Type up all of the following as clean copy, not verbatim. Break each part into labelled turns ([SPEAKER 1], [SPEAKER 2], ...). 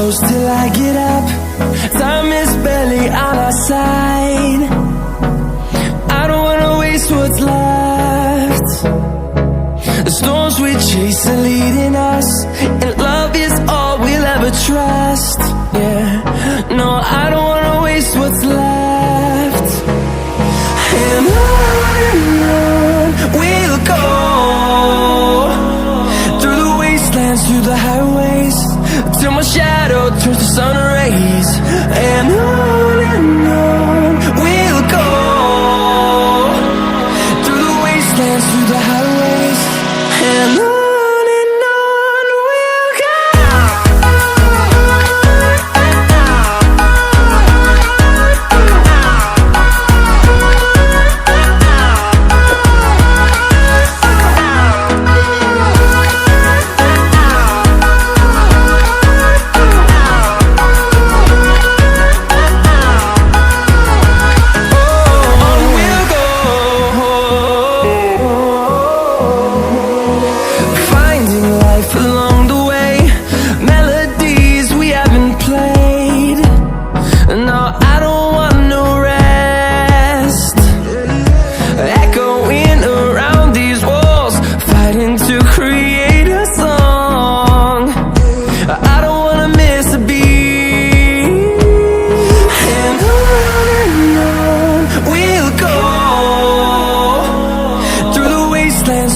[SPEAKER 1] close till I get up. Time is barely on our side. I don't wanna waste what's left. The storms we chase are leading us, and love is all we'll ever trust. Yeah, no, I don't wanna waste what's left. And on we'll go, through the wastelands, through the highways, till my shadow turns to sun rays. And on we'll go, through the wastelands, through the highways, and on we'll go.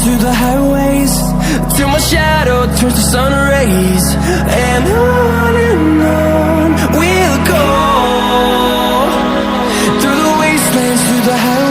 [SPEAKER 1] Through the highways, till my shadow turns to sun rays. And on we'll go, through the wastelands, through the highways.